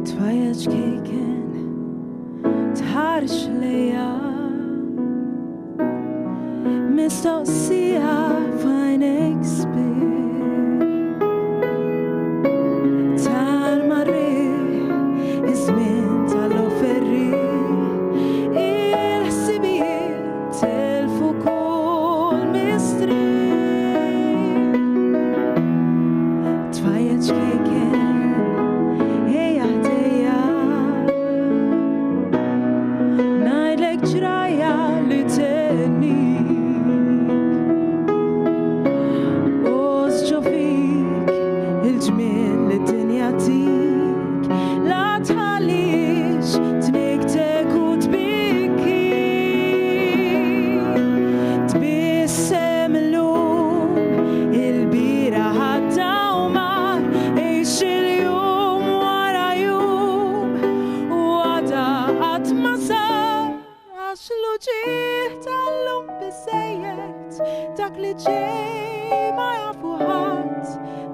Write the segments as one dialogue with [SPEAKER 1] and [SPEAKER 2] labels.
[SPEAKER 1] Twice kicking, tarshleya, mistoqsija fajn ekspir. Tal-marri, iż-żmien tal-offerri, il-ħsibijiet tilfu kull mistri. Twice kicking, ejja ħdejja, ngħidlek ġraja li tennik. Osġo fik il-ġmien li d-dinja tik, la tħallix tmiktek u tbikki. Tbissem illum, il-bira ħadda u mar, għix il-jum wara jum, u għada qatt ma sar, għax l-uġieħ tal-lum biżżejjed, dak li ġej ma jafu ħadd,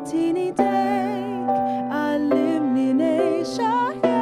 [SPEAKER 1] tini dejk għallimni ngħix aħjar.